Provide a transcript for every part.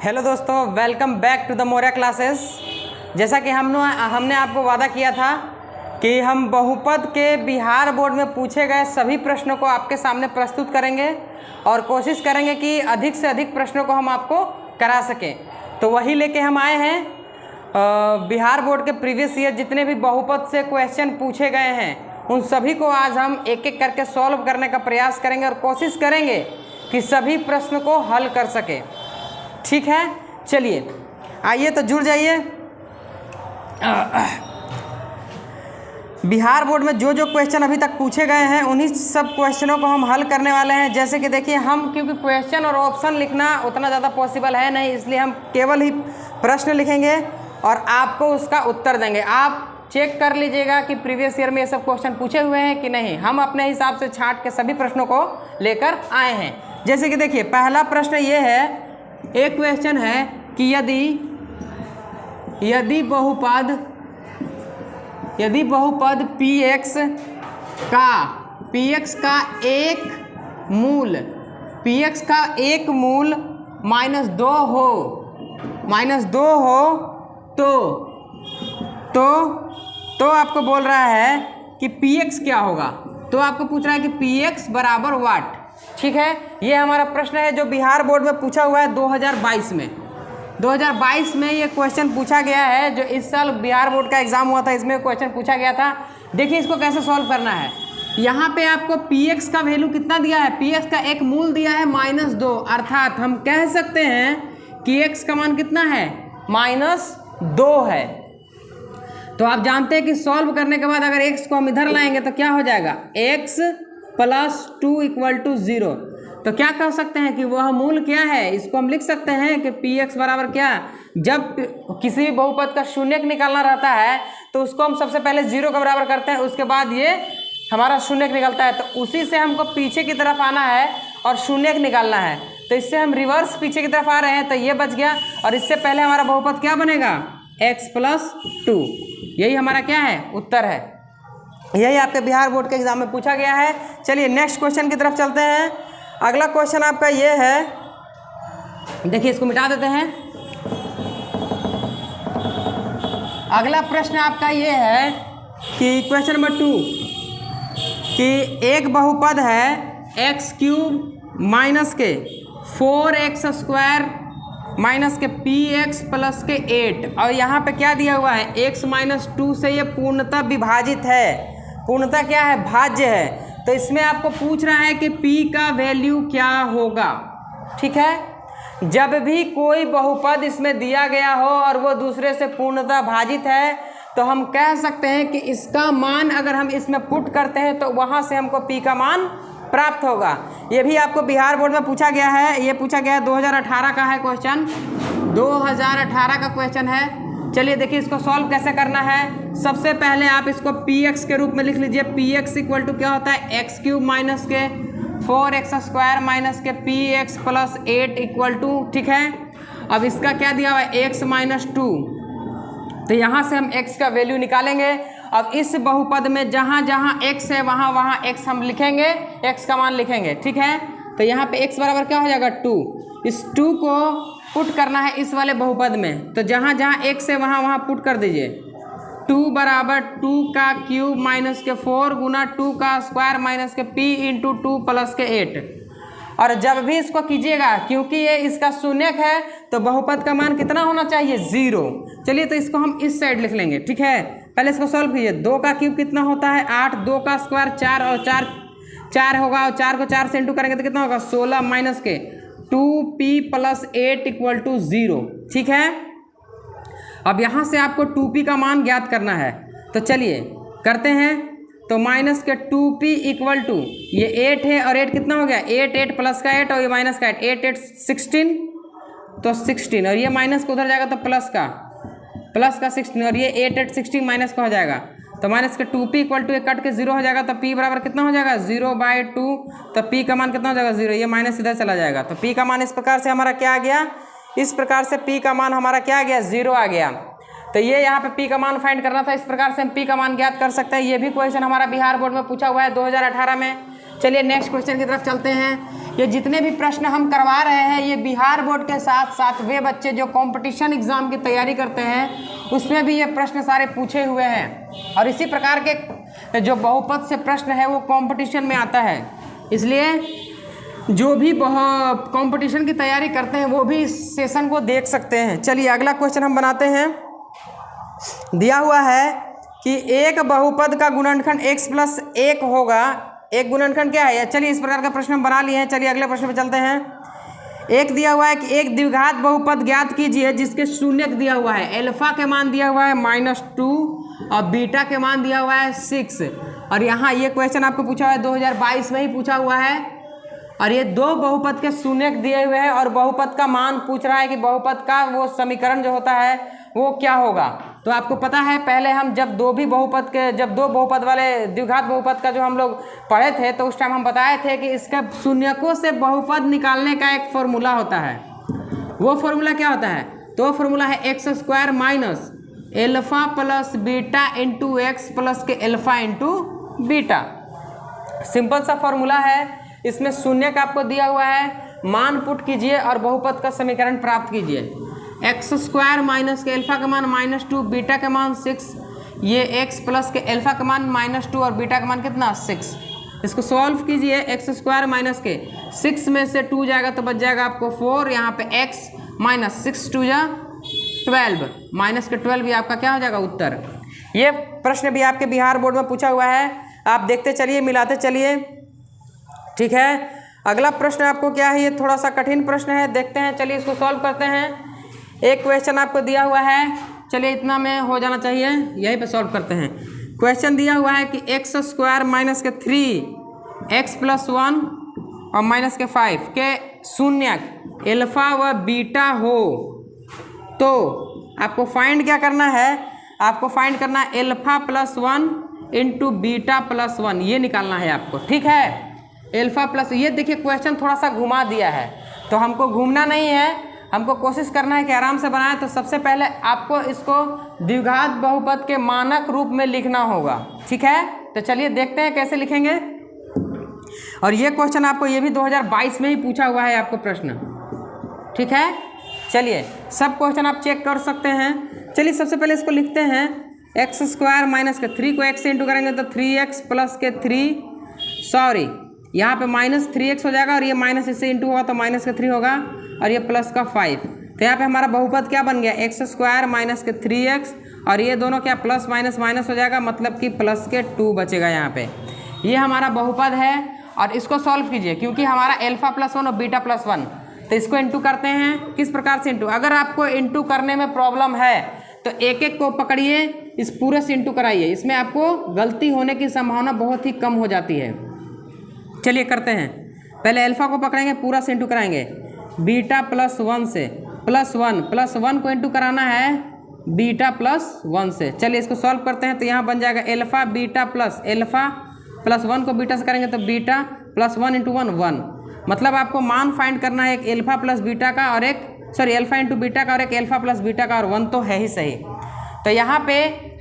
Hello दोस्तों, welcome back to the Maurya classes. जैसा कि हमने आपको वादा किया था कि हम बहुपद के बिहार बोर्ड में पूछे गए सभी प्रश्नों को आपके सामने प्रस्तुत करेंगे और कोशिश करेंगे कि अधिक से अधिक प्रश्नों को हम आपको करा सकें। तो वही लेके हम आए हैं। बिहार बोर्ड के प्रीवियस ईयर जितने भी बहुपद से क्वेश्चन पूछे गए हैं उन सभी को आज हम एक एक करके सॉल्व करने का प्रयास करेंगे और कोशिश करेंगे कि सभी प्रश्न को हल कर सके। ठीक है, चलिए आइए तो जुड़ जाइए। बिहार बोर्ड में जो जो क्वेश्चन अभी तक पूछे गए हैं उन्हीं सब क्वेश्चनों को हम हल करने वाले हैं। जैसे कि देखिए, हम क्योंकि क्वेश्चन और ऑप्शन लिखना उतना ज़्यादा पॉसिबल है नहीं, इसलिए हम केवल ही प्रश्न लिखेंगे और आपको उसका उत्तर देंगे। आप चेक कर लीजिएगा कि प्रीवियस ईयर में ये सब क्वेश्चन पूछे हुए हैं कि नहीं। हम अपने हिसाब से छांट के सभी प्रश्नों को लेकर आए हैं। जैसे कि देखिए, पहला प्रश्न ये है, एक क्वेश्चन है कि यदि बहुपद px का एक मूल -2 हो तो आपको बोल रहा है कि px क्या होगा। तो आपको पूछ रहा है कि px बराबर वाट। ठीक है, ये हमारा प्रश्न है जो बिहार बोर्ड में पूछा हुआ है 2022 में। 2022 में ये क्वेश्चन पूछा गया है। जो इस साल बिहार बोर्ड का एग्जाम हुआ था इसमें क्वेश्चन पूछा गया था। देखिए इसको कैसे सॉल्व करना है। यहाँ पे आपको px का वैल्यू कितना दिया है, px का एक मूल दिया है -2, अर्थात हम कह सकते हैं कि x का मान कितना है, -2 है। तो आप जानते हैं कि सॉल्व करने के बाद अगर x को हम इधर लाएंगे तो क्या हो जाएगा, x + 2 = 0। तो क्या कह सकते हैं कि वह मूल क्या है। इसको हम लिख सकते हैं कि px बराबर क्या, जब किसी भी बहुपद का शून्यक निकालना रहता है तो उसको हम सबसे पहले 0 के बराबर करते हैं, उसके बाद ये हमारा शून्यक निकलता है। तो उसी से हमको पीछे की तरफ आना है और शून्यक निकालना है। तो इससे हम रिवर्स पीछे की तरफ आ रहे हैं, तो ये बच गया। और इससे पहले हमारा बहुपद क्या बनेगा, x + 2। यही हमारा क्या है, उत्तर है। यही आपके बिहार बोर्ड के एग्जाम में पूछा गया है। चलिए नेक्स्ट क्वेश्चन की तरफ चलते हैं। अगला क्वेश्चन आपका ये है, देखिए इसको मिटा देते हैं। अगला प्रश्न आपका ये है कि क्वेश्चन नंबर 2 कि एक बहुपद है x³ के 4x² -px + 8 और यहाँ पे क्या दिया हुआ है, x - 2 से ये पूर्णतः विभाजित है। पूर्णतः क्या है, भाज्य है। तो इसमें आपको पूछ रहा है कि p का वैल्यू क्या होगा। ठीक है, जब भी कोई बहुपद इसमें दिया गया हो और वो दूसरे से पूर्णतः भाजित है तो हम कह सकते हैं कि इसका मान अगर हम इसमें पुट करते हैं तो वहाँ से हमको p का मान प्राप्त होगा। ये भी आपको बिहार बोर्ड में पूछा गया है। ये पूछा गया है 2018 का है क्वेश्चन, 2018 का क्वेश्चन है। चलिए देखिए इसको सॉल्व कैसे करना है। सबसे पहले आप इसको px के रूप में लिख लीजिए। px = क्या होता है, x³ के 4x² के px + 8 = ठीक है। अब इसका क्या दिया हुआ है, x - 2। तो यहाँ से हम x का वैल्यू निकालेंगे। अब इस बहुपद में जहाँ जहाँ x है वहाँ वहाँ x हम लिखेंगे, x का मान लिखेंगे। ठीक है, तो यहाँ पे x बराबर क्या हो जाएगा, 2। इस 2 को पुट करना है इस वाले बहुपद में, तो जहाँ जहाँ x है वहाँ वहाँ पुट कर दीजिए। 2 बराबर 2 का क्यूब -4 गुना 2 का स्क्वायर के p × 2 + 8। और जब भी इसको कीजिएगा, क्योंकि ये इसका शून्यक है तो बहुपद का मान कितना होना चाहिए, 0। चलिए तो इसको हम इस साइड लिख लेंगे। ठीक है, पहले इसको सॉल्व कीजिए। 2 का क्यूब कितना होता है, 8, 2 का स्क्वायर 4 और 4 होगा, और 4 को 4 से इंटू करेंगे तो कितना होगा, 16 - के 2p + 8 = 0। ठीक है, अब यहाँ से आपको 2p का मान ज्ञात करना है। तो चलिए करते हैं। तो के 2p = ये 8 है और 8 कितना हो गया, 8 प्लस का 8 और ये माइनस का 8 8 16, तो 16 और ये माइनस को उधर जाएगा तो प्लस का 16 और ये 8 16 माइनस का हो जाएगा। तो के 2p = ये कट के 0 हो जाएगा। तो p बराबर कितना हो जाएगा, 0/2। तो p का मान कितना हो जाएगा, 0। ये माइनस इधर चला जाएगा। तो p का मान इस प्रकार से हमारा क्या आ गया, इस प्रकार से p का मान हमारा क्या आ गया, 0 आ गया। तो ये यहाँ पे p का मान फाइंड करना था। इस प्रकार से हम p का मान ज्ञात कर सकते हैं। ये भी क्वेश्चन हमारा बिहार बोर्ड में पूछा हुआ है 2018 में। चलिए नेक्स्ट क्वेश्चन की तरफ चलते हैं। ये जितने भी प्रश्न हम करवा रहे हैं ये बिहार बोर्ड के साथ साथ वे बच्चे जो कंपटीशन एग्जाम की तैयारी करते हैं उसमें भी ये प्रश्न सारे पूछे हुए हैं। और इसी प्रकार के जो बहुपद से प्रश्न है वो कंपटीशन में आता है, इसलिए जो भी कंपटीशन की तैयारी करते हैं वो भी इस सेशन को देख सकते हैं। चलिए अगला क्वेश्चन हम बनाते हैं। दिया हुआ है कि एक बहुपद का गुणनखंड x प्लस 1 होगा। एक गुणनखंड क्या है? चलिए इस प्रकार का प्रश्न हम बना लिए हैं। चलिए अगले प्रश्न पे चलते हैं। एक दिया हुआ है कि एक द्विघात बहुपद ज्ञात कीजिए जिसके शून्यक दिया हुआ है। एल्फा के मान दिया हुआ है -2 और बीटा के मान दिया हुआ है 6। और यहाँ ये क्वेश्चन आपको पूछा हुआ है 2022 में ही पूछा हुआ है। और ये दो बहुपद के शून्यक दिए हुए हैं और बहुपद का मान पूछ रहा है कि बहुपद का वो समीकरण जो होता है वो क्या होगा। तो आपको पता है पहले हम जब दो बहुपद वाले द्विघात बहुपद का जो हम लोग पढ़े थे तो उस टाइम हम बताए थे कि इसका शून्यकों से बहुपद निकालने का एक फॉर्मूला होता है। वो फॉर्मूला क्या होता है? तो फॉर्मूला है x² minus alpha plus beta into X plus के एल्फा इंटू बीटा। सिंपल सा फॉर्मूला है। इसमें शून्यक आपको दिया हुआ है, मान पुट कीजिए और बहुपद का समीकरण प्राप्त कीजिए। x² माइनस के एल्फा का मान -2, बीटा का मान 6, ये x प्लस के एल्फा का मान -2 और बीटा का मान कितना 6। इसको सॉल्व कीजिए। x² माइनस के 6 में से 2 जाएगा तो बच जाएगा आपको 4। यहाँ पे x माइनस 6 2 जा 12, माइनस के 12 भी आपका क्या हो जाएगा उत्तर। ये प्रश्न भी आपके बिहार बोर्ड में पूछा हुआ है, आप देखते चलिए, मिलाते चलिए, ठीक है। अगला प्रश्न आपको क्या है? ये थोड़ा सा कठिन प्रश्न है, देखते हैं। चलिए इसको सॉल्व करते हैं। एक क्वेश्चन आपको दिया हुआ है, चलिए इतना में हो जाना चाहिए, यहीं पे सॉल्व करते हैं। क्वेश्चन दिया हुआ है कि x² माइनस के 3 x प्लस 1 और माइनस के 5 के शून्यक एल्फा व बीटा हो तो आपको फाइंड क्या करना है? आपको फाइंड करना है alpha plus 1 into beta plus 1, ये निकालना है आपको, ठीक है। एल्फा प्लस, ये देखिए क्वेश्चन थोड़ा सा घुमा दिया है तो हमको घूमना नहीं है, हमको कोशिश करना है कि आराम से बनाएं। तो सबसे पहले आपको इसको द्विघात बहुपद के मानक रूप में लिखना होगा, ठीक है। तो चलिए देखते हैं कैसे लिखेंगे। और ये क्वेश्चन आपको ये भी 2022 में ही पूछा हुआ है आपको प्रश्न, ठीक है। चलिए सब क्वेश्चन आप चेक कर सकते हैं। चलिए सबसे पहले इसको लिखते हैं। x² माइनस के 3 को x से इंटू करेंगे तो 3x प्लस के 3, सॉरी यहाँ पे -3x हो जाएगा और ये माइनस इससे इंटू होगा तो माइनस के 3 होगा और ये प्लस का 5। तो यहाँ पे हमारा बहुपद क्या बन गया? x² माइनस के 3x और ये दोनों क्या प्लस माइनस माइनस हो जाएगा, मतलब कि प्लस के 2 बचेगा यहाँ पे। ये हमारा बहुपद है और इसको सॉल्व कीजिए क्योंकि हमारा एल्फा प्लस 1 और बीटा प्लस 1, तो इसको इंटू करते हैं। किस प्रकार से इंटू? अगर आपको इंटू करने में प्रॉब्लम है तो एक एक को पकड़िए, इस पूरे से इंटू कराइए, इसमें आपको गलती होने की संभावना बहुत ही कम हो जाती है। चलिए करते हैं। पहले एल्फा को पकड़ेंगे, पूरा से इंटू कराएंगे। बीटा प्लस 1 से प्लस 1 को इंटू कराना है बीटा प्लस 1 से। चलिए इसको सॉल्व करते हैं। तो यहाँ बन जाएगा एल्फा बीटा प्लस 1 को बीटा से करेंगे तो बीटा प्लस 1 इंटू 1, मतलब आपको मान फाइंड करना है एक एल्फा प्लस बीटा का और एक एल्फा इंटू बीटा का और एक एल्फा प्लस बीटा का, और 1 तो है ही सही। तो यहाँ पे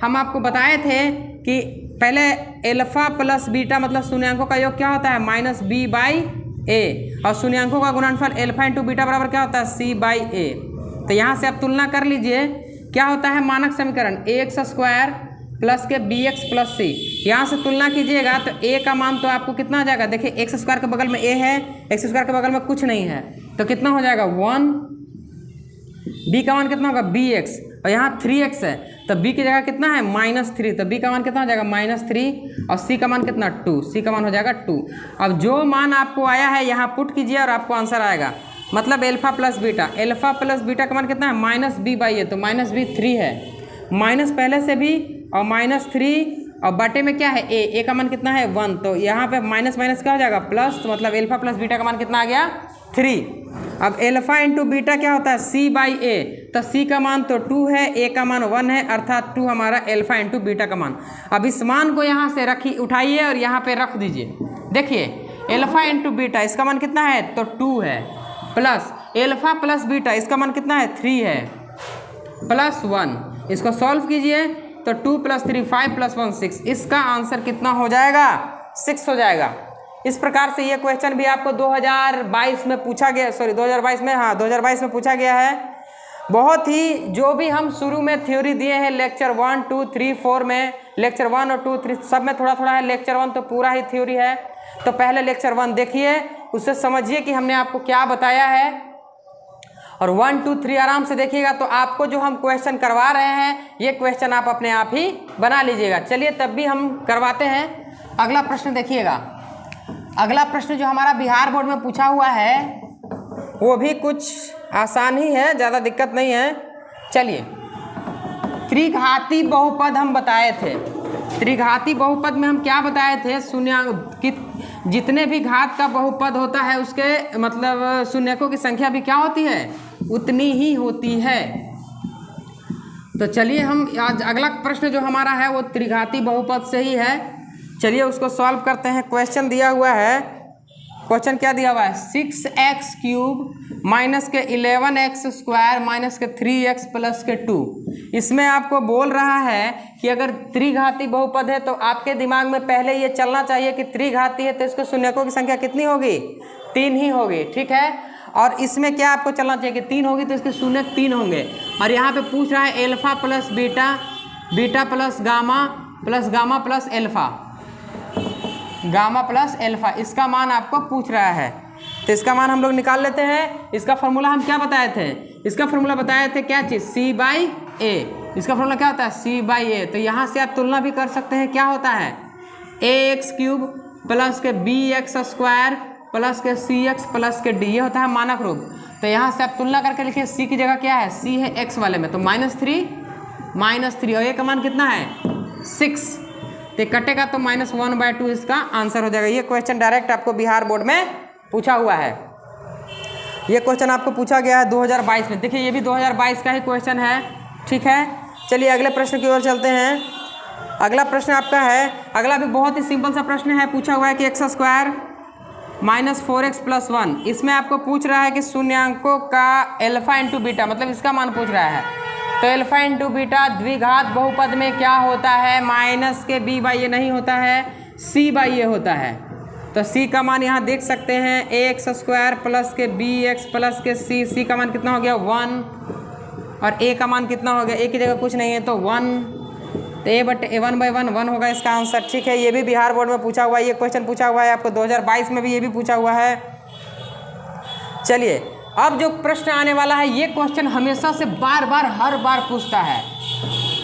हम आपको बताए थे कि पहले एल्फा प्लस बीटा मतलब शून्यांकों का योग क्या होता है? -b/a, और शून्यांकों का गुणनफल एल्फा इंटू बीटा बराबर क्या होता है? c/a। तो यहाँ से आप तुलना कर लीजिए क्या होता है मानक समीकरण, ax² प्लस के bx प्लस c। यहाँ से तुलना कीजिएगा तो a का मान तो आपको कितना आ जाएगा? देखिए x² के बगल में a है, x² के बगल में कुछ नहीं है, तो कितना हो जाएगा 1। b का मान कितना होगा? bx, और यहाँ 3x है तो b की जगह कितना है? -3, तो b का मान कितना हो जाएगा? -3, और c का मान कितना? 2, c का मान हो जाएगा 2। अब जो मान आपको आया है यहाँ पुट कीजिए और आपको आंसर आएगा, मतलब एल्फा प्लस बीटा का मान कितना है? -b/a, तो -b 3 है, माइनस पहले से भी और -3 और बटे में क्या है? a का मान कितना है? 1, तो यहाँ पे माइनस माइनस क्या हो जाएगा? प्लस, तो मतलब एल्फा प्लस बीटा का मान कितना आ गया? 3। अब एल्फा इंटू बीटा क्या होता है? c/a, तो c का मान तो 2 है, a का मान 1 है, अर्थात 2 हमारा एल्फा इंटू बीटा का मान। अब इस मान को यहाँ से उठाइए और यहाँ पे रख दीजिए। देखिए एल्फा इंटू बीटा इसका मान कितना है? तो 2 है, प्लस एल्फा प्लस बीटा इसका मान कितना है? 3 है, प्लस 1। इसको सॉल्व कीजिए तो 2 + 3 5 + 1 6, इसका आंसर कितना हो जाएगा? 6 हो जाएगा। इस प्रकार से ये क्वेश्चन भी आपको 2022 में पूछा गया, सॉरी 2022 में, हाँ 2022 में पूछा गया है। बहुत ही जो भी हम शुरू में थ्योरी दिए हैं लेक्चर 1, 2, 3, 4 में, लेक्चर 1 और 2, 3 सब में थोड़ा थोड़ा है, लेक्चर 1 तो पूरा ही थ्योरी है। तो पहले लेक्चर 1 देखिए, उससे समझिए कि हमने आपको क्या बताया है, और 1, 2, 3 आराम से देखिएगा तो आपको जो हम क्वेश्चन करवा रहे हैं ये क्वेश्चन आप अपने आप ही बना लीजिएगा। चलिए तब भी हम करवाते हैं। अगला प्रश्न देखिएगा। अगला प्रश्न जो हमारा बिहार बोर्ड में पूछा हुआ है वो भी कुछ आसान ही है, ज़्यादा दिक्कत नहीं है। चलिए, त्रिघाती बहुपद हम बताए थे। त्रिघाती बहुपद में हम क्या बताए थे, शून्याङ्क कि जितने भी घात का बहुपद होता है उसके मतलब शून्यकों की संख्या भी क्या होती है, उतनी ही होती है। तो चलिए हम आज अगला प्रश्न जो हमारा है वो त्रिघाती बहुपद से ही है। चलिए उसको सॉल्व करते हैं। क्वेश्चन दिया हुआ है, क्वेश्चन क्या दिया हुआ है, 6x³ माइनस के 11x² माइनस के 3x प्लस के 2। इसमें आपको बोल रहा है कि अगर त्रिघाती बहुपद है तो आपके दिमाग में पहले ये चलना चाहिए कि त्रिघाती है तो इसके शून्यकों की संख्या कितनी होगी, 3 ही होगी, ठीक है। और इसमें क्या आपको चलना चाहिए कि 3 होगी तो इसके शून्यक 3 होंगे। और यहाँ पे पूछ रहा है alpha plus beta, beta plus gamma plus alpha, gamma plus alpha, इसका मान आपको पूछ रहा है। तो इसका मान हम लोग निकाल लेते हैं। इसका फॉर्मूला हम क्या बताए थे, इसका फॉर्मूला बताए थे क्या चीज़, C/A। इसका फॉर्मूला क्या होता है, C/A। तो यहाँ से आप तुलना भी कर सकते हैं, क्या होता है ax³ प्लस के bx² प्लस के cx प्लस के d, ये होता है मानक रूप। तो यहाँ से आप तुलना करके लिखिए, c की जगह क्या है, c है x वाले में, तो -3 और a का मान कितना है 6, तो कटेगा तो -1/2 इसका आंसर हो जाएगा। ये क्वेश्चन डायरेक्ट आपको बिहार बोर्ड में पूछा हुआ है। ये क्वेश्चन आपको पूछा गया है 2022 में। देखिए ये भी 2022 का ही क्वेश्चन है, ठीक है। चलिए अगले प्रश्न की ओर चलते हैं। अगला प्रश्न आपका है, अगला भी बहुत ही सिंपल सा प्रश्न है। पूछा हुआ है कि x² माइनस 4x प्लस 1, इसमें आपको पूछ रहा है कि शून्यांकों का एल्फा इंटू बीटा, मतलब इसका मान पूछ रहा है। तो एल्फा इंटू बीटा द्विघात बहुपद में क्या होता है, माइनस के b/a नहीं होता है, c/a होता है। तो c का मान यहाँ देख सकते हैं, ax² प्लस के bx प्लस के c का मान कितना हो गया 1, और a का मान कितना हो गया, a की जगह कुछ नहीं है तो 1, तो a/1 होगा इसका आंसर, ठीक है। ये भी बिहार बोर्ड में पूछा हुआ है, ये क्वेश्चन पूछा हुआ है आपको 2022 में भी, ये भी पूछा हुआ है। चलिए अब जो प्रश्न आने वाला है, ये क्वेश्चन हमेशा से हर बार पूछता है,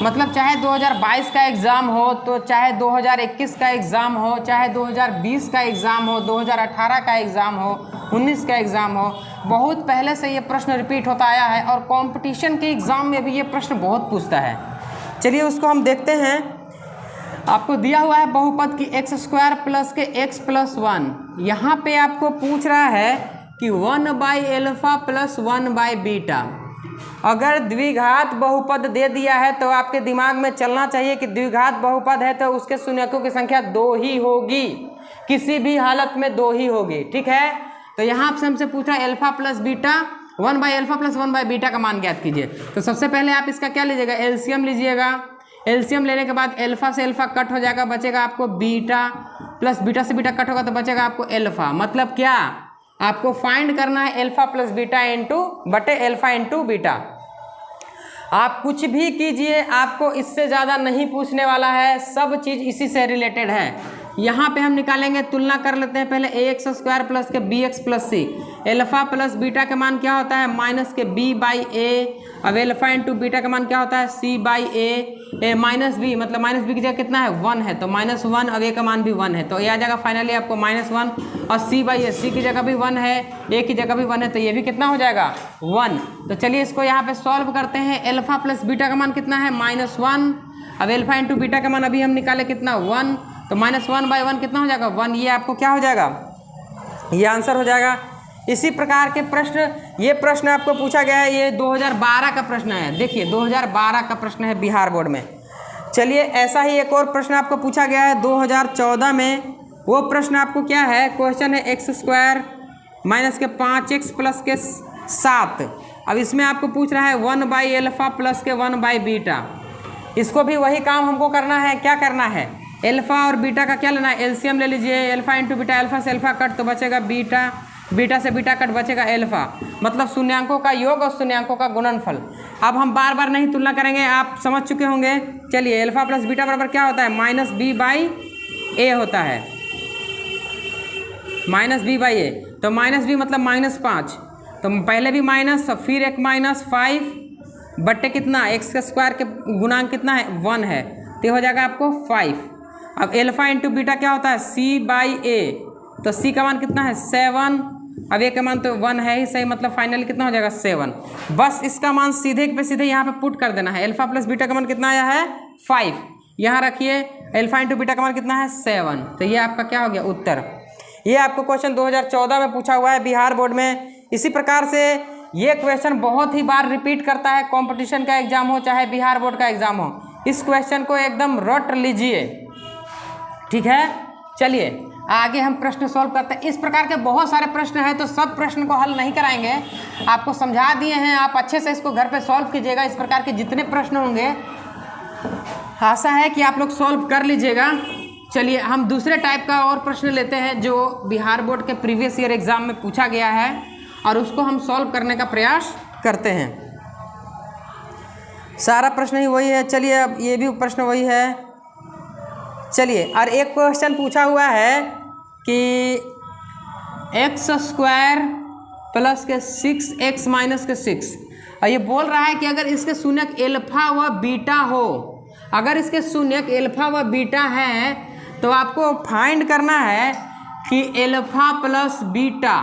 मतलब चाहे 2022 का एग्ज़ाम हो, तो चाहे 2021 का एग्ज़ाम हो, चाहे 2020 का एग्ज़ाम हो, 2018 का एग्ज़ाम हो, 19 का एग्ज़ाम हो, बहुत पहले से ये प्रश्न रिपीट होता आया है। और कंपटीशन के एग्ज़ाम में भी ये प्रश्न बहुत पूछता है। चलिए उसको हम देखते हैं। आपको दिया हुआ है बहुपद की x² प्लस के x प्लस 1, यहाँ पे आपको पूछ रहा है कि 1/α प्लस 1/β। अगर द्विघात बहुपद दे दिया है तो आपके दिमाग में चलना चाहिए कि द्विघात बहुपद है तो उसके शून्यकों की संख्या 2 ही होगी, किसी भी हालत में 2 ही होगी, ठीक है। तो यहाँ से हमसे पूछा अल्फा प्लस बीटा, 1/α प्लस 1/β का मान ज्ञात कीजिए। तो सबसे पहले आप इसका क्या लीजिएगा, एलसीएम लीजिएगा। एलसीएम लेने के बाद अल्फा से अल्फा कट हो जाएगा, बचेगा आपको बीटा, प्लस बीटा से बीटा कट होगा तो बचेगा आपको अल्फा। मतलब क्या, आपको फाइंड करना है अल्फा प्लस बीटा बटे अल्फा इंटू बीटा। आप कुछ भी कीजिए, आपको इससे ज़्यादा नहीं पूछने वाला है, सब चीज़ इसी से रिलेटेड है। यहाँ पे हम निकालेंगे, तुलना कर लेते हैं पहले ax² प्लस के bx plus c। Alpha plus beta का मान क्या होता है, माइनस के b/a। अब अल्फा इंटू बीटा का मान क्या होता है, c/a। माइनस b, मतलब माइनस b की जगह कितना है 1 है, तो -1। अब a का मान भी 1 है, तो ये आ जाएगा फाइनली आपको -1। और c/a, c की जगह भी 1 है, a की जगह भी 1 है, तो ये भी कितना हो जाएगा 1। तो चलिए इसको यहाँ पे सॉल्व करते हैं। अल्फा प्लस बीटा का मान कितना है -1। अब अल्फा इंटू बीटा का मान अभी हम निकाले कितना 1, तो -1/1 कितना हो जाएगा 1। ये आपको क्या हो जाएगा, ये आंसर हो जाएगा। इसी प्रकार के प्रश्न, ये प्रश्न आपको पूछा गया है, ये 2012 का प्रश्न है। देखिए 2012 का प्रश्न है बिहार बोर्ड में। चलिए ऐसा ही एक और प्रश्न आपको पूछा गया है 2014 में। वो प्रश्न आपको क्या है, क्वेश्चन है x² माइनस के 5x प्लस के 7। अब इसमें आपको पूछ रहा है 1/α प्लस के 1/β। इसको भी वही काम हमको करना है, क्या करना है, एल्फा और बीटा का क्या लेना है, एलसीएम ले लीजिए। एल्फा इंटू बीटा, एल्फा से एल्फा कट तो बचेगा बीटा, बीटा से बीटा कट बचेगा एल्फा, मतलब शून्यांकों का योग और शून्यांकों का गुणनफल। अब हम बार बार नहीं तुलना करेंगे, आप समझ चुके होंगे। चलिए एल्फा प्लस बीटा बराबर क्या होता है, माइनस बी बाई ए होता है, माइनस बी बाई ए। तो माइनस बी मतलब -5, तो पहले भी माइनस और फिर एक -5 बट्टे कितना, एक्स का स्क्वायर के गुणांक कितना है 1 है, तो हो जाएगा आपको 5। अब एल्फा इंटू बीटा क्या होता है, सी बाई ए, तो सी का मान कितना है 7, अब ए का मान तो 1 है ही सही, मतलब फाइनली कितना हो जाएगा 7। बस इसका मान सीधे पे सीधे यहाँ पे पुट कर देना है। एल्फा प्लस बीटा का मान कितना आया है 5, यहाँ रखिए एल्फा इंटू बीटा का मान कितना है 7, तो ये आपका क्या हो गया उत्तर। ये आपको क्वेश्चन 2014 में पूछा हुआ है बिहार बोर्ड में। इसी प्रकार से ये क्वेश्चन बहुत ही बार रिपीट करता है, कंपटीशन का एग्जाम हो चाहे बिहार बोर्ड का एग्जाम हो, इस क्वेश्चन को एकदम रट लीजिए, ठीक है। चलिए आगे हम प्रश्न सॉल्व करते हैं। इस प्रकार के बहुत सारे प्रश्न हैं, तो सब प्रश्न को हल नहीं कराएंगे, आपको समझा दिए हैं, आप अच्छे से इसको घर पे सॉल्व कीजिएगा। इस प्रकार के जितने प्रश्न होंगे आशा है कि आप लोग सॉल्व कर लीजिएगा। चलिए हम दूसरे टाइप का और प्रश्न लेते हैं जो बिहार बोर्ड के प्रीवियस ईयर एग्जाम में पूछा गया है, और उसको हम सॉल्व करने का प्रयास करते हैं। सारा प्रश्न ही वही है। चलिए अब ये भी प्रश्न वही है। चलिए और एक क्वेश्चन पूछा हुआ है कि एक्स स्क्वायर प्लस के 6x माइनस के 6, और ये बोल रहा है कि अगर इसके शून्यक एल्फा व बीटा हो, अगर इसके शून्यक एल्फा व बीटा है तो आपको फाइंड करना है कि alpha plus beta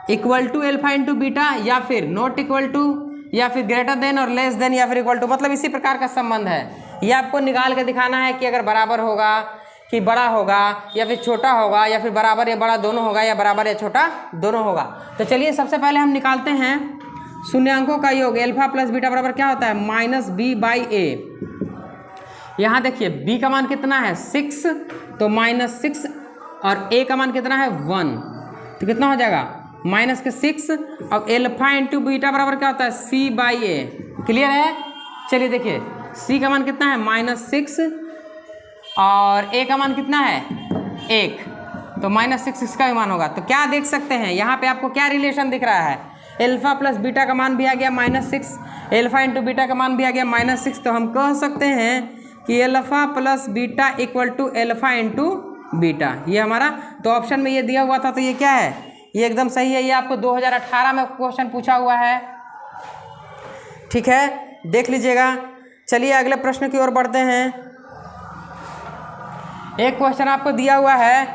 equal to alpha into beta, या फिर नॉट इक्वल टू, या फिर ग्रेटर देन और लेस देन, या फिर इक्वल टू, मतलब इसी प्रकार का संबंध है। ये आपको निकाल के दिखाना है कि अगर बराबर होगा कि बड़ा होगा, या फिर छोटा होगा, या फिर बराबर या बड़ा दोनों होगा, या बराबर या छोटा दोनों होगा। तो चलिए सबसे पहले हम निकालते हैं शून्यांकों का योग। एल्फा प्लस बीटा बराबर क्या होता है, माइनस बी बाई ए। यहाँ देखिए b का मान कितना है 6, तो -6, और a का मान कितना है 1, तो कितना हो जाएगा -6। अब एल्फा इंटू बीटा बराबर क्या होता है c बाई ए। क्लियर है। चलिए देखिए c का मान कितना है -6, और a का मान कितना है 1, तो -6 इसका भी मान होगा। तो क्या देख सकते हैं यहाँ पे आपको क्या रिलेशन दिख रहा है, एल्फा प्लस बीटा का मान भी आ गया -6, एल्फा इंटू बीटा का मान भी आ गया -6, तो हम कह सकते हैं कि alpha plus beta equal to alpha into beta, ये हमारा। तो ऑप्शन में ये दिया हुआ था, तो ये क्या है, ये एकदम सही है। ये आपको 2018 में क्वेश्चन पूछा हुआ है, ठीक है, देख लीजिएगा। चलिए अगले प्रश्न की ओर बढ़ते हैं। एक क्वेश्चन आपको दिया हुआ है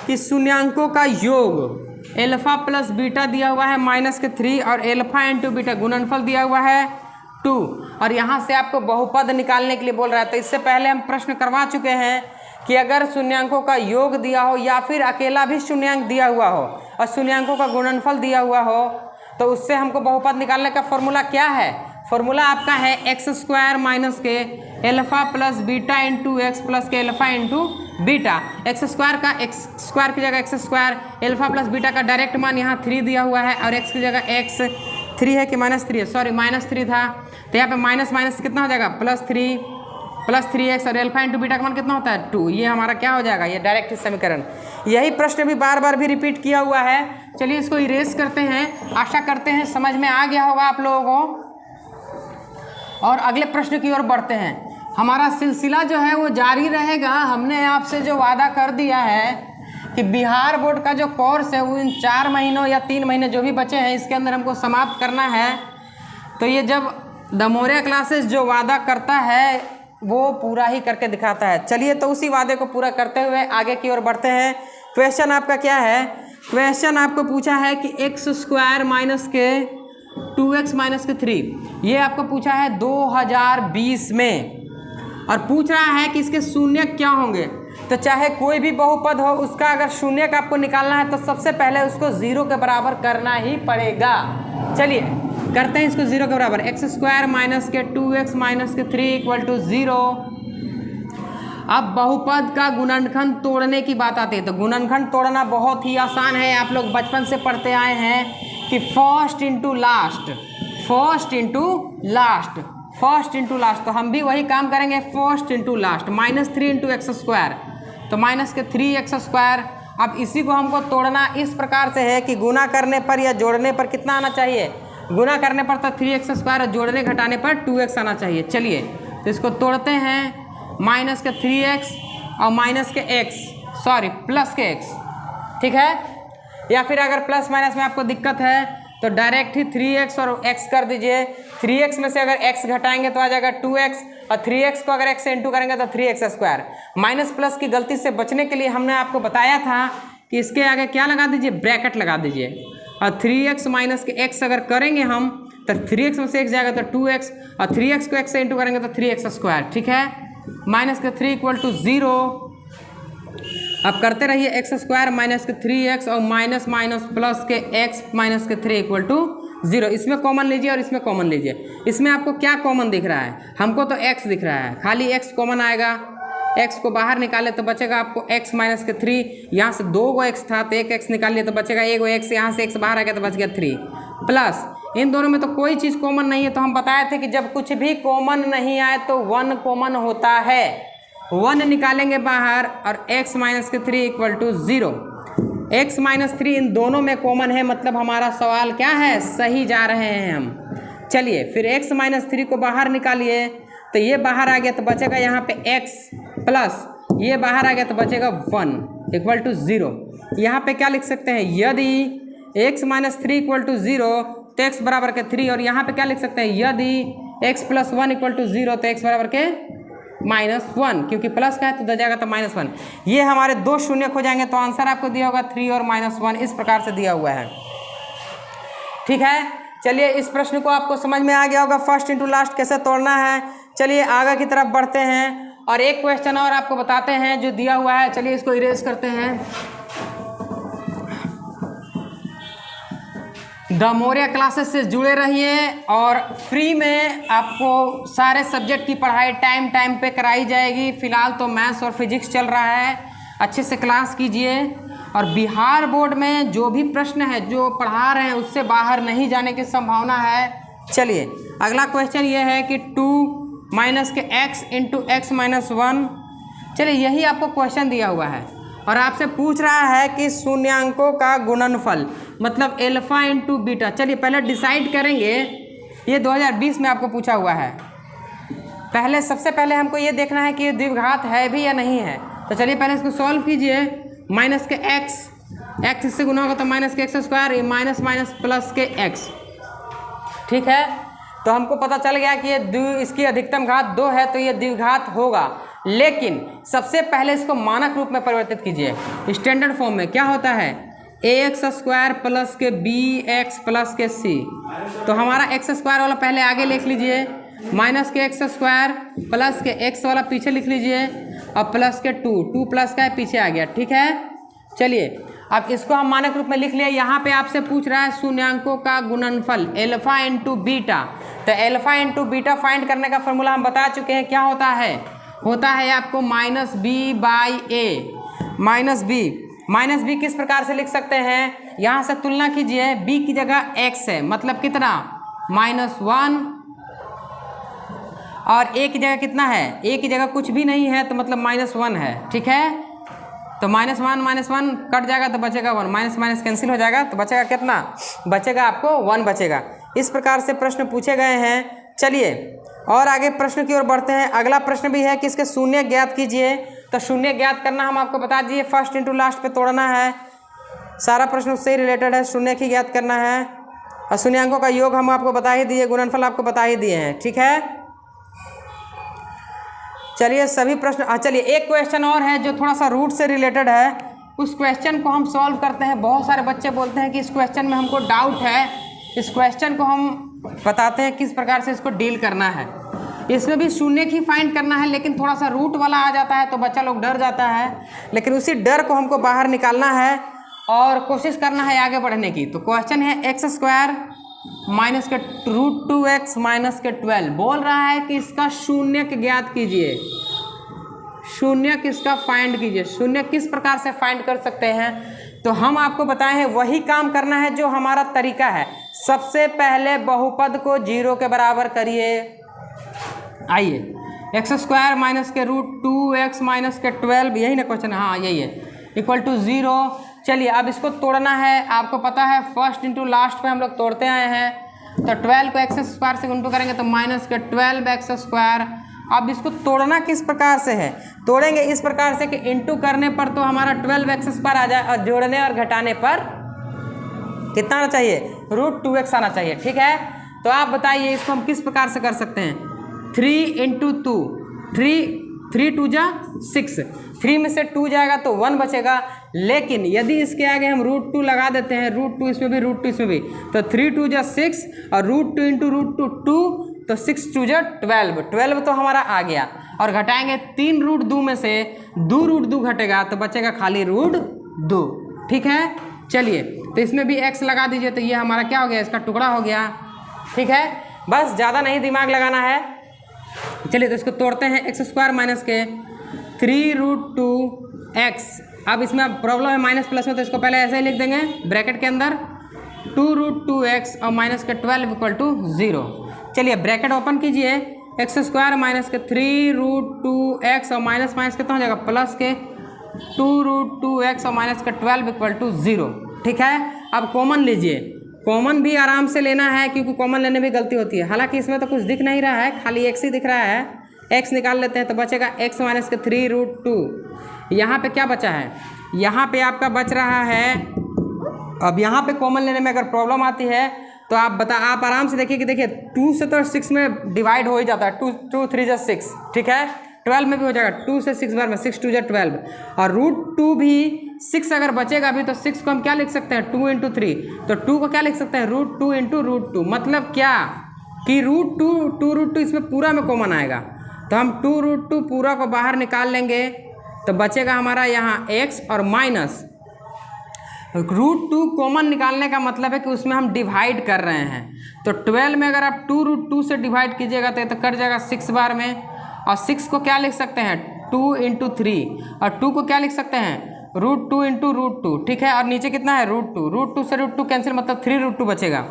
कि शून्यांकों का योग, एल्फा प्लस बीटा दिया हुआ है -3, और एल्फा इंटू बीटा गुणनफल दिया हुआ है 2, और यहाँ से आपको बहुपद निकालने के लिए बोल रहा है। तो इससे पहले हम प्रश्न करवा चुके हैं कि अगर शून्यांकों का योग दिया हो, या फिर अकेला भी शून्यांक दिया हुआ हो और शून्यांकों का गुणनफल दिया हुआ हो, तो उससे हमको बहुपद निकालने का फॉर्मूला क्या है, फॉर्मूला आपका है एक्स स्क्वायर माइनस के alpha plus beta into X plus के alpha into beta. X square का एक्स स्क्वायर की जगह X square, alpha plus beta का डायरेक्ट मान यहाँ 3 दिया हुआ है, और एक्स की जगह एक्स 3 है कि -3 है, सॉरी -3 था, तो यहाँ पे माइनस माइनस कितना हो जाएगा +3x, और एल्फा इंटू बीटा का मान कितना होता है 2। ये हमारा क्या हो जाएगा, ये डायरेक्ट समीकरण। यही प्रश्न भी बार बार भी रिपीट किया हुआ है। चलिए इसको इरेज करते हैं। आशा करते हैं समझ में आ गया होगा आप लोगों को, और अगले प्रश्न की ओर बढ़ते हैं। हमारा सिलसिला जो है वो जारी रहेगा। हमने आपसे जो वादा कर दिया है कि बिहार बोर्ड का जो कोर्स है वो इन 4 महीनों या 3 महीने जो भी बचे हैं इसके अंदर हमको समाप्त करना है। तो ये जब द मोरिया क्लासेस जो वादा करता है वो पूरा ही करके दिखाता है। चलिए तो उसी वादे को पूरा करते हुए आगे की ओर बढ़ते हैं। क्वेश्चन आपका क्या है, क्वेश्चन आपको पूछा है कि एक्स स्क्वायर माइनस के 2x माइनस के 3, ये आपको पूछा है 2020 में, और पूछ रहा है कि इसके शून्य क्या होंगे। तो चाहे कोई भी बहुपद हो, उसका अगर शून्य आपको निकालना है तो सबसे पहले उसको 0 के बराबर करना ही पड़ेगा। चलिए करते हैं इसको 0 के बराबर। एक्स स्क्वायर माइनस के 2x माइनस के 3 इक्वल टू 0। अब बहुपद का गुणनखंड तोड़ने की बात आती है, तो गुणनखंड तोड़ना बहुत ही आसान है। आप लोग बचपन से पढ़ते आए हैं कि first into last, first into last, first into last. तो हम भी वही काम करेंगे, first into last. -3 into x square तो माइनस के 3x²। अब इसी को हमको तोड़ना इस प्रकार से है कि गुना करने पर या जोड़ने पर कितना आना चाहिए, गुना करने पर तो 3x² और जोड़ने घटाने पर 2x आना चाहिए। चलिए तो इसको तोड़ते हैं, माइनस के 3x और माइनस के प्लस के x, ठीक है। या फिर अगर प्लस माइनस में आपको दिक्कत है तो डायरेक्ट ही 3x और x कर दीजिए। 3x में से अगर x घटाएंगे तो आ जाएगा 2x, और 3x को अगर x से इंटू करेंगे तो 3x²। माइनस प्लस की गलती से बचने के लिए हमने आपको बताया था कि इसके आगे क्या लगा दीजिए, ब्रैकेट लगा दीजिए। और 3x माइनस के x अगर करेंगे हम तो 3x में से x जाएगा तो 2x, और 3x को x से इंटू करेंगे तो 3x², ठीक है। माइनस के 3 = 0। अब करते रहिए x² माइनस के 3x और माइनस माइनस प्लस के x माइनस के 3 = 0। इसमें कॉमन लीजिए और इसमें कॉमन लीजिए। इसमें आपको क्या कॉमन दिख रहा है, हमको तो x दिख रहा है, खाली x कॉमन आएगा। x को बाहर निकाले तो बचेगा आपको x माइनस के 3, यहाँ से 2 x था तो 1 x निकाल लिया तो बचेगा 1 x, यहाँ से x बाहर आ गया तो बच गया 3, प्लस इन दोनों में तो कोई चीज़ कॉमन नहीं है। तो हम बताए थे कि जब कुछ भी कॉमन नहीं आए तो 1 कॉमन होता है, 1 निकालेंगे बाहर और x माइनस के 3 = 0। x माइनस 3 इन दोनों में कॉमन है, मतलब हमारा सवाल क्या है, सही जा रहे हैं हम। चलिए फिर x माइनस 3 को बाहर निकालिए तो ये बाहर आ गया तो बचेगा यहाँ पे x, प्लस ये बाहर आ गया तो बचेगा 1 = 0। यहाँ पे क्या लिख सकते हैं, यदि x माइनस 3 = 0 तो x बराबर के 3, और यहाँ पे क्या लिख सकते हैं, यदि x + 1 = 0 तो x बराबर के -1, क्योंकि प्लस का है तो दे जाएगा तो -1। ये हमारे 2 शून्य हो जाएंगे तो आंसर आपको दिया होगा 3 और -1, इस प्रकार से दिया हुआ है, ठीक है। चलिए इस प्रश्न को आपको समझ में आ गया होगा, फर्स्ट इंटू लास्ट कैसे तोड़ना है। चलिए आगे की तरफ बढ़ते हैं और एक क्वेश्चन और आपको बताते हैं जो दिया हुआ है। चलिए इसको इरेज करते हैं। द मोरिया क्लासेस से जुड़े रहिए और फ्री में आपको सारे सब्जेक्ट की पढ़ाई टाइम पे कराई जाएगी। फिलहाल तो मैथ्स और फिजिक्स चल रहा है, अच्छे से क्लास कीजिए। और बिहार बोर्ड में जो भी प्रश्न है जो पढ़ा रहे हैं उससे बाहर नहीं जाने की संभावना है। चलिए अगला क्वेश्चन ये है कि 2 माइनस के x इंटू x माइनस 1। चलिए यही आपको क्वेश्चन दिया हुआ है और आपसे पूछ रहा है कि शून्यांकों का गुणनफल, मतलब अल्फा इंटू बीटा। चलिए पहले डिसाइड करेंगे, ये 2020 में आपको पूछा हुआ है। सबसे पहले हमको ये देखना है कि ये द्विघात है भी या नहीं है। तो चलिए पहले इसको सॉल्व कीजिए। माइनस के x इससे गुना होगा तो माइनस के x², ये माइनस माइनस प्लस के x, ठीक है। तो हमको पता चल गया कि ये इसकी अधिकतम घात 2 है तो ये द्विघात होगा। लेकिन सबसे पहले इसको मानक रूप में परिवर्तित कीजिए। स्टैंडर्ड फॉर्म में क्या होता है, ax² प्लस के bx प्लस के c। तो हमारा x² वाला पहले आगे लिख लीजिए, माइनस के x² प्लस के x वाला पीछे लिख लीजिए और प्लस के 2 प्लस का है पीछे आ गया, ठीक है। चलिए अब इसको हम मानक रूप में लिख लिया। यहाँ पे आपसे पूछ रहा है शून्यांकों का गुणनफल अल्फा इंटू बीटा। तो अल्फा इंटू बीटा फाइंड करने का फॉर्मूला हम बता चुके हैं, क्या होता है आपको -b/a। माइनस बी किस प्रकार से लिख सकते हैं, यहाँ से तुलना कीजिए, b की जगह x है, मतलब कितना -1, और a की जगह कितना है, a की जगह कुछ भी नहीं है तो मतलब -1 है, ठीक है। तो -1 कट जाएगा तो बचेगा 1, माइनस माइनस कैंसिल हो जाएगा तो बचेगा कितना, बचेगा आपको 1 बचेगा। इस प्रकार से प्रश्न पूछे गए हैं। चलिए और आगे प्रश्न की ओर बढ़ते हैं। अगला प्रश्न भी है कि इसके शून्य ज्ञात कीजिए। तो शून्य ज्ञात करना हम आपको बता दिए, फर्स्ट इंटू लास्ट पे तोड़ना है। सारा प्रश्न उससे ही रिलेटेड है, शून्य की ज्ञात करना है। और शून्यांकों का योग हम आपको बता ही दिए, गुणनफल आपको बता ही दिए हैं, ठीक है। चलिए सभी प्रश्न, चलिए एक क्वेश्चन और है जो थोड़ा सा रूट से रिलेटेड है, उस क्वेश्चन को हम सॉल्व करते हैं। बहुत सारे बच्चे बोलते हैं कि इस क्वेश्चन में हमको डाउट है, इस क्वेश्चन को हम बताते हैं किस प्रकार से इसको डील करना है। इसमें भी शून्य ही फाइंड करना है, लेकिन थोड़ा सा रूट वाला आ जाता है तो बच्चा लोग डर जाता है, लेकिन उसी डर को हमको बाहर निकालना है और कोशिश करना है आगे बढ़ने की। तो क्वेश्चन है x² माइनस के √2x माइनस के 12। बोल रहा है कि इसका शून्य ज्ञात कीजिए, शून्य किसका फाइंड कीजिए। शून्य किस प्रकार से फाइंड कर सकते हैं, तो हम आपको बताए हैं वही काम करना है जो हमारा तरीका है। सबसे पहले बहुपद को 0 के बराबर करिए। आइए एक्स स्क्वायर माइनस के √2x माइनस के 12, यही ना क्वेश्चन, हाँ यही है, इक्वल टू 0। चलिए अब इसको तोड़ना है, आपको पता है फर्स्ट इंटू लास्ट पे हम लोग तोड़ते आए हैं, तो 12 को एक्स स्क्वायर से इंटू करेंगे तो माइनस के 12x स्क्वायर। अब इसको तोड़ना किस प्रकार से है, तोड़ेंगे इस प्रकार से कि इंटू करने पर तो हमारा 12x स्क्वायर आ जाए, और जोड़ने और घटाने पर कितना आना चाहिए, √2x आना चाहिए। ठीक है, तो आप बताइए इसको हम किस प्रकार से कर सकते हैं। 3 × 2, 3 2 जा 6, 3 में से 2 जाएगा तो 1 बचेगा, लेकिन यदि इसके आगे हम √2 लगा देते हैं, √2 इसमें भी √2 इसमें भी, तो 3 2 जा 6 और √2 × √2 2, तो 6 2 जा 12, 12 तो हमारा आ गया। और घटाएंगे 3 √2 में से 2 √2 घटेगा तो बचेगा खाली √2। ठीक है, चलिए तो इसमें भी x लगा दीजिए, तो ये हमारा क्या हो गया, इसका टुकड़ा हो गया। ठीक है, बस ज़्यादा नहीं दिमाग लगाना है। चलिए तो इसको तोड़ते हैं, एक्स स्क्वायर माइनस के 3√2x। अब इसमें प्रॉब्लम है माइनस प्लस में, तो इसको पहले ऐसे ही लिख देंगे ब्रैकेट के अंदर 2√2x और माइनस के 12 इक्वल टू 0। चलिए ब्रैकेट ओपन कीजिए, एक्स स्क्वायर माइनस के 3√2x और माइनस माइनस कितना हो जाएगा, प्लस के 2√2x और माइनस का 12 इक्वल टू 0। ठीक है, अब कॉमन लीजिए, कॉमन भी आराम से लेना है क्योंकि कॉमन लेने में गलती होती है। हालांकि इसमें तो कुछ दिख नहीं रहा है, खाली x ही दिख रहा है, x निकाल लेते हैं तो बचेगा x माइनस के 3√2। यहाँ पे क्या बचा है, यहाँ पे आपका बच रहा है, अब यहाँ पे कॉमन लेने में अगर प्रॉब्लम आती है तो आप आराम से देखिए कि देखिए 2 से तो 6 में डिवाइड हो ही जाता है, 2 3 जा 6। ठीक है, 12 में भी हो जाएगा, 2 से 6 बार में 6 2 जा 12, और √2 भी 6 अगर बचेगा भी तो 6 को हम क्या लिख सकते हैं, 2 × 3, तो 2 को क्या लिख सकते हैं, √2 × √2। मतलब क्या कि √2 इसमें पूरा में कॉमन आएगा, तो हम 2√2 पूरा को बाहर निकाल लेंगे तो बचेगा हमारा यहाँ x और माइनस √2 कॉमन निकालने का मतलब है कि उसमें हम डिवाइड कर रहे हैं। तो 12 में अगर आप 2√2 से डिवाइड कीजिएगा तो कट जाएगा 6 बार में, और 6 को क्या लिख सकते हैं, 2 × 3, और 2 को क्या लिख सकते हैं, √2 × √2। ठीक है, और नीचे कितना है, √2 से √2 कैंसिल, मतलब 3√2 बचेगा,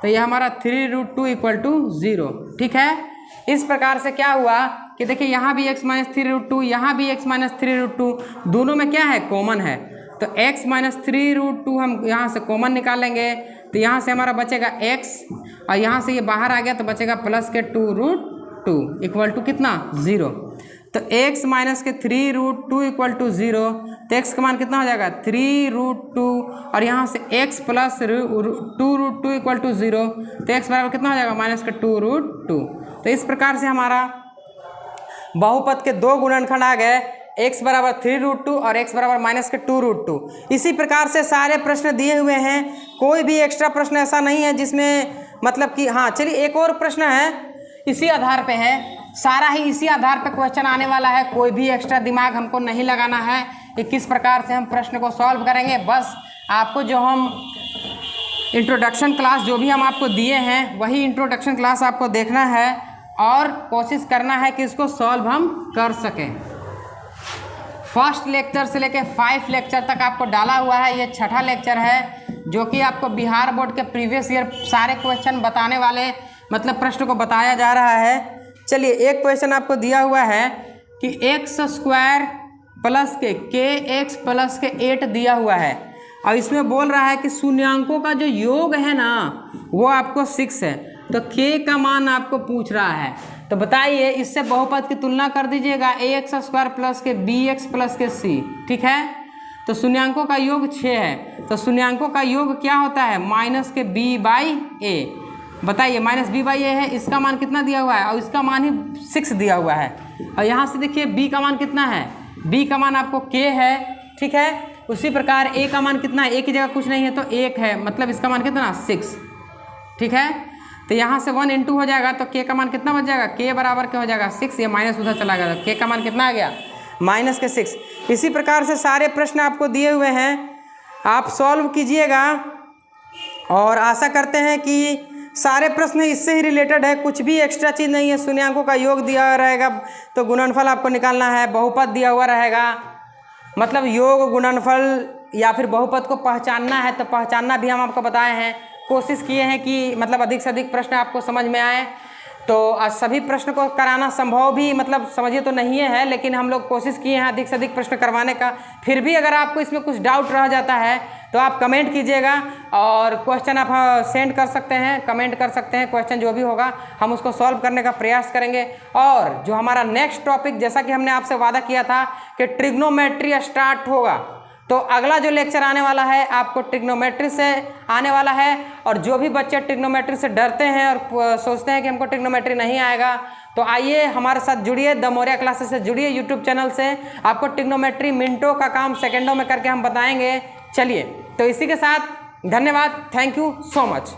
तो ये हमारा 3√2 इक्वल टू 0। ठीक है, इस प्रकार से क्या हुआ कि देखिए यहाँ भी x माइनस 3√2, यहाँ भी x माइनस 3√2, दोनों में क्या है, कॉमन है, तो x माइनस 3√2 हम यहाँ से कॉमन निकालेंगे, तो यहाँ से हमारा बचेगा x, और यहाँ से ये बाहर आ गया तो बचेगा प्लस के 2√2 इक्वल टू कितना, 0। तो x माइनस के 3√2 इक्वल टू 0, तो x का मान कितना हो जाएगा, 3√2, और यहाँ से x प्लस 2√2 इक्वल टू 0, तो x बराबर कितना हो जाएगा, माइनस का 2√2। तो इस प्रकार से हमारा बहुपद के दो गुणनखंड आ गए, x बराबर 3√2 और x बराबर माइनस के 2√2। इसी प्रकार से सारे प्रश्न दिए हुए हैं, कोई भी एक्स्ट्रा प्रश्न ऐसा नहीं है जिसमें मतलब कि, हाँ चलिए एक और प्रश्न है इसी आधार पे है, सारा ही इसी आधार पे क्वेश्चन आने वाला है, कोई भी एक्स्ट्रा दिमाग हमको नहीं लगाना है कि किस प्रकार से हम प्रश्न को सॉल्व करेंगे। बस आपको जो हम इंट्रोडक्शन क्लास जो भी हम आपको दिए हैं वही इंट्रोडक्शन क्लास आपको देखना है और कोशिश करना है कि इसको सॉल्व हम कर सकें। फर्स्ट लेक्चर से लेके 5 लेक्चर तक आपको डाला हुआ है, ये छठा लेक्चर है जो कि आपको बिहार बोर्ड के प्रीवियस ईयर सारे क्वेश्चन बताने वाले, मतलब प्रश्न को बताया जा रहा है। चलिए एक क्वेश्चन आपको दिया हुआ है कि x स्क्वायर प्लस के kx प्लस के 8 दिया हुआ है, और इसमें बोल रहा है कि शून्यांकों का जो योग है ना वो आपको 6 है, तो k का मान आपको पूछ रहा है। तो बताइए इससे बहुपद की तुलना कर दीजिएगा, ax स्क्वायर प्लस के bx प्लस के c। ठीक है, तो शून्यांकों का योग 6 है, तो शून्यांकों का योग क्या होता है, माइनस के b/a। बताइए माइनस b/a है, इसका मान कितना दिया हुआ है, और इसका मान ही 6 दिया हुआ है, और यहाँ से देखिए b का मान कितना है, b का मान आपको k है। ठीक है, उसी प्रकार a का मान कितना है, a की जगह कुछ नहीं है तो 1 है, मतलब इसका मान कितना 6। ठीक है, तो यहाँ से 1 × हो जाएगा तो k का मान कितना बच जाएगा, k बराबर क्या हो जाएगा 6, ये माइनस उधर चला गया, k का मान कितना आ गया, माइनस के 6। इसी प्रकार से सारे प्रश्न आपको दिए हुए हैं, आप सॉल्व कीजिएगा और आशा करते हैं कि सारे प्रश्न इससे ही रिलेटेड है, कुछ भी एक्स्ट्रा चीज़ नहीं है। शून्यांकों का योग दिया हुआ रहेगा तो गुणनफल आपको निकालना है, बहुपद दिया हुआ रहेगा, मतलब योग गुणनफल या फिर बहुपद को पहचानना है तो पहचानना भी हम आपको बताए हैं, कोशिश किए हैं कि मतलब अधिक से अधिक प्रश्न आपको समझ में आए। तो सभी प्रश्न को कराना संभव भी मतलब समझिए तो नहीं है, लेकिन हम लोग कोशिश किए हैं अधिक से अधिक प्रश्न करवाने का। फिर भी अगर आपको इसमें कुछ डाउट रह जाता है तो आप कमेंट कीजिएगा और क्वेश्चन आप सेंड कर सकते हैं, कमेंट कर सकते हैं। क्वेश्चन जो भी होगा हम उसको सॉल्व करने का प्रयास करेंगे। और जो हमारा नेक्स्ट टॉपिक, जैसा कि हमने आपसे वादा किया था कि ट्रिग्नोमेट्री स्टार्ट होगा, तो अगला जो लेक्चर आने वाला है आपको ट्रिग्नोमेट्री से आने वाला है। और जो भी बच्चे ट्रिग्नोमेट्री से डरते हैं और सोचते हैं कि हमको ट्रिग्नोमेट्री नहीं आएगा, तो आइए हमारे साथ जुड़िए, द मौर्या क्लासेस से जुड़िए यूट्यूब चैनल से। आपको ट्रिग्नोमेट्री मिनटों का काम सेकंडों में करके हम बताएंगे। चलिए, तो इसी के साथ धन्यवाद, थैंक यू सो मच।